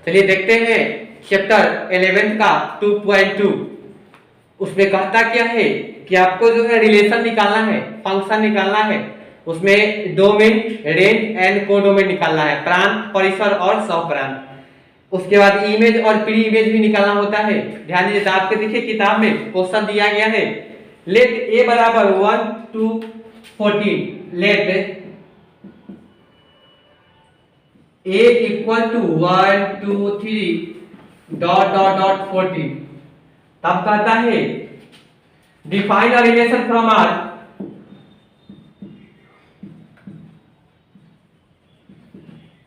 चलिए देखते हैं चैप्टर 11 का 2.2। उसमें कहता क्या है कि आपको जो है रिलेशन निकालना है, फंक्शन निकालना है। उसमें डोमेन, रेंज एंड कोडोमेन निकालना है, प्रांत, परिसर और सहप्रांत। उसके बाद इमेज और प्री इमेज भी निकालना होता है। ध्यान दीजिए, आपके देखिए किताब में क्वेश्चन दिया गया है, लेट ए बराबर 1 to 14, let a equal to 1 2 3 dot dot dot 14। तब कहता है define a relation from R,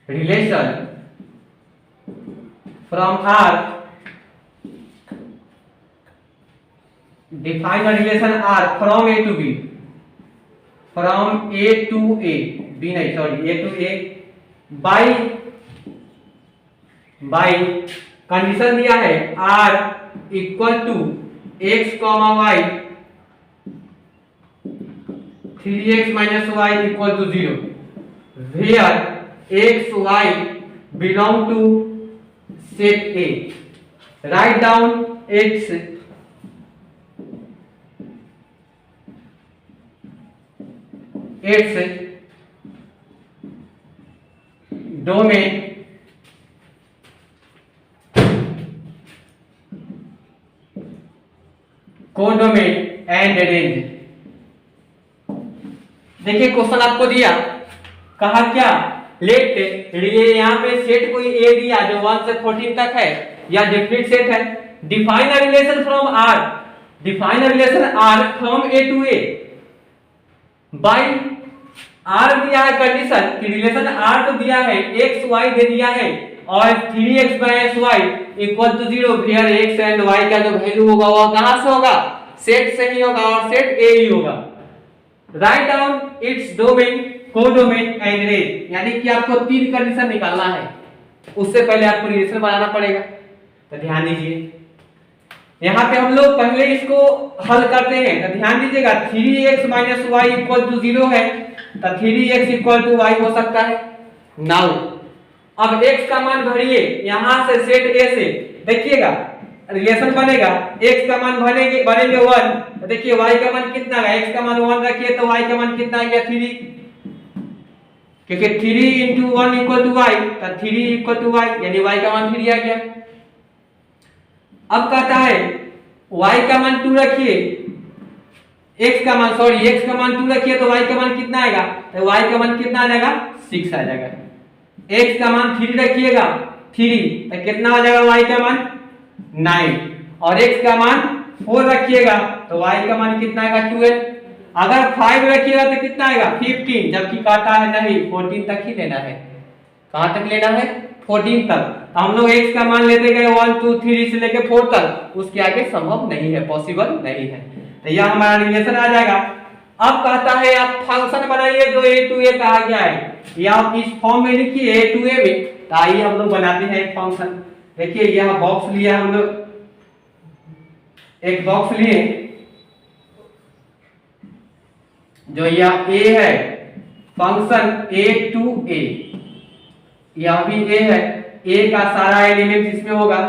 relation from R, define a relation R from A to B, from A to A, B नहीं sorry A to A by condition दिया है R equal to x comma y 3x minus y equal to 0, where x y belong to set A। Right down x domain codomain and range. देखिए question आपको दिया, कहा क्या, late यहाँ पे set कोई ए दिया जो 1 से 14 तक है या डेफिनिट सेट है। Define a relation from R, define a relation R from A to A by R दिया है कंडीशन कि रिलेशन आर तो दिया है, एक्स वाई दे दिया है और 3x by xy equal to 0, where x and y का जो वैल्यू होगा वो कहां से होगा, सेट से ही होगा और सेट A ही होगा। Write down its domain, codomain and range. यानी कि आपको 3 कंडीशन निकालना है, उससे पहले आपको रिलेशन बनाना पड़ेगा। तो ध्यान दीजिए, यहाँ पे हम लोग पहले इसको हल करते हैं। तो ध्यान दीजिएगा 3x minus y equal to 0 है, तो 3x इक्वल टू y हो सकता है। नाउ अब x का मान भरिए यहां से सेट A से, देखिएगा रिलेशन बनेगा, x का मान बनेंगे 1, तो देखिए y का मान कितना है, x का मान 1 रखिए तो y का मान कितना आ गया 3, क्योंकि 3 into 1 इक्वल टू y, तो 3 इक्वल टू y यानी y का मान 3 आ गया। अब कहता है y का मान 2 रखिए, x का मान 2 रखिए तो y का मान कितना आएगा, तो y का मान कितना आ जाएगा 6 आ जाएगा। x का मान 3 रखिएगा 3, तो कितना आ जाएगा y का मान 9, और x का मान 4 रखिएगा तो y का मान कितना आएगा 12। अगर 5 रखिएगा तो कितना आएगा 15, जबकि कहता है नहीं 14 तक ही लेना है। कहां तक लेना है, 14 तक। तो हम लोग x का मान लेते गए 1 2 3 से लेके 4 तक, उसके आगे संभव नहीं है, पॉसिबल नहीं है। तो यह हमारा रिलेशन आ जाएगा। अब कहता है आप फंक्शन बनाइए जो a टू a कहा गया है, या आप इस फॉर्म में लिखिए a टू a में। तो आइए हम लोग बनाते हैं एक फंक्शन। देखिए यह बॉक्स लिया हम लोग, एक बॉक्स लिए जो यह a है, फंक्शन a टू a, यह भी a है, a का सारा एलिमेंट इसमें होगा।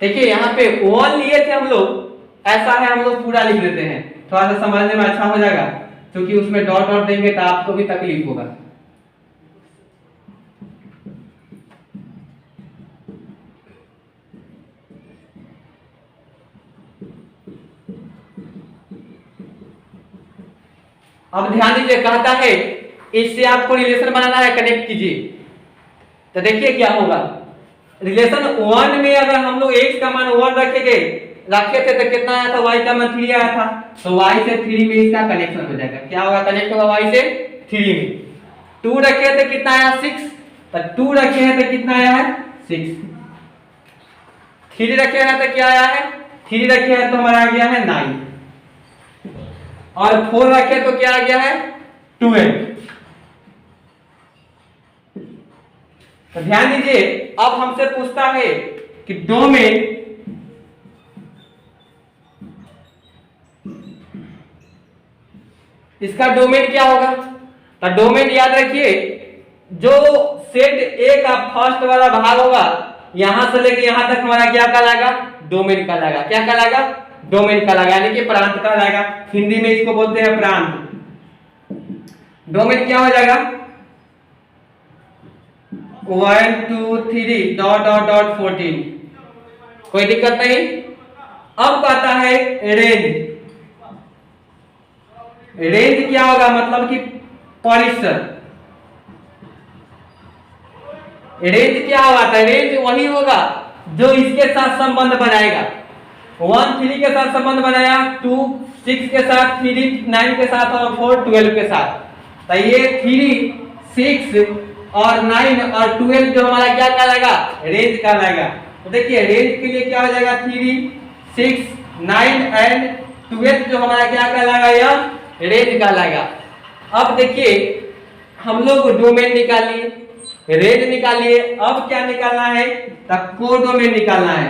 देखिए यहाँ पे 1 लिए थे हम लोग, ऐसा है हम लोग पूरा लिख देते हैं, थोड़ा सा समझने में अच्छा हो जाएगा, क्योंकि उसमें डॉट डॉट देंगे तो आपको भी तकलीफ होगा। अब ध्यान दीजिए, कहता है इससे आपको रिलेशन बनाना है, कनेक्ट कीजिए। तो देखिए क्या होगा, रिलेशन 1 में अगर हम लोग x का मान 1 रखे थे तो कितना आया था, y का मान 3 आया था, तो y से 3 में इसका कनेक्शन हो जाएगा। क्या होगा, कनेक्ट होगा y से 3 में। 2 रखे थे कितना आया 6, तो 2 रखे हैं तो कितना आया है 6। 3 रखे हैं तो क्या आया है, 3 रखे हैं तो हमारा आ गया है 9, और 4 रखे तो क्या आ गया है 12। तो ध्यान दीजिए, अब हमसे पूछता है कि डोमेन इसका डोमेन क्या होगा? तो डोमेन याद रखिए, जो सेट ए का फर्स्ट वाला भाग होगा यहां से लेके यहां तक हमारा क्या कहलाएगा? डोमेन कहलाएगा। क्या कहलाएगा? डोमेन कहलाएगा, यानी कि प्रांत कहलाएगा। हिंदी में इसको बोलते हैं प्रांत। डोमेन क्या हो जाएगा? 1 2 3 डॉट डॉट डॉट 14। कोई दिक्कत नहीं। अब कहता है रेंज। रेंज क्या होगा? मतलब कि परिसर। रेंज क्या होगा? रेंज वही होगा जो इसके साथ संबंध बनाएगा। 1 3 के साथ संबंध बनाया, 2 6 के साथ, 3 9 के साथ और 4 12 के साथ। तो ये 3 6 और 9 और 12 जो हमारा क्या कहलाएगा? रेंज कहलाएगा। तो देखिए रेंज के लिए क्या हो जाएगा? 3 6 9 एंड 12 जो हमारा क्या कहलाएगा? यह रेंज कहलाएगा। अब देखिए हम लोग डोमेन निकाल लिए, रेंज निकाल लिए, अब क्या निकालना है? तो कोडोमेन निकालना है,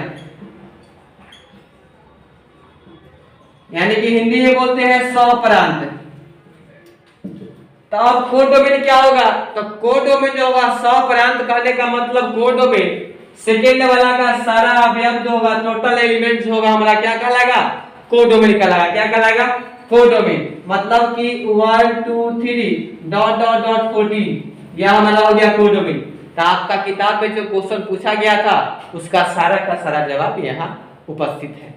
यानी कि हिंदी में बोलते हैं स्वप्रांत। तो अब कोडोमेन क्या होगा? तो कोडोमेन जो होगा, स्वप्रांत कहने का मतलब कोडोमेन सेकेंड वाला का सारा अवयव जो होगा, टोटल एलिमेंट जो होगा हमारा क्या कहलाएगा? कोडोमेन कहलाएगा। क्या कहलाएगा? कोडोमेन। मतलब कि 1 2 3 डॉट डॉट डॉट 14 यह हमारा हो गया कोडोमेन। तो आपका किताब में जो क्वेश्चन पूछा गया था उसका सारा का सारा जवाब यहाँ उपस्थित है।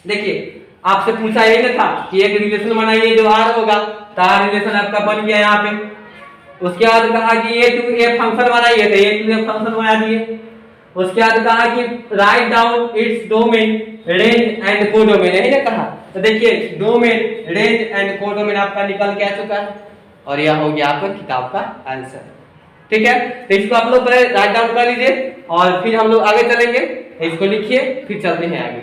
देखिए आपसे पूछा ये ना था कि एक रिलेशन बनाइए जो आर होगा, तो आर रिलेशन आपका बन गया यहाँ पे। उसके बाद कहा कि ए टू ए फंक्शन बनाइए, तो ए टू ए फंक्शन बना दिए। उसके बाद कहा कि write down its domain range and codomain, यही ना कहा। तो देखिए डोमेन रेंज एंड कोडोमेन आपका निकल के आ चुका है और यह हो गया आपका किताब का आंसर। ठीक है, तो इसको आप लोग पहले राइट डाउन कर लीजिए और फिर हम लोग आगे चलेंगे। इसको लिखिए फिर चलते हैं आगे।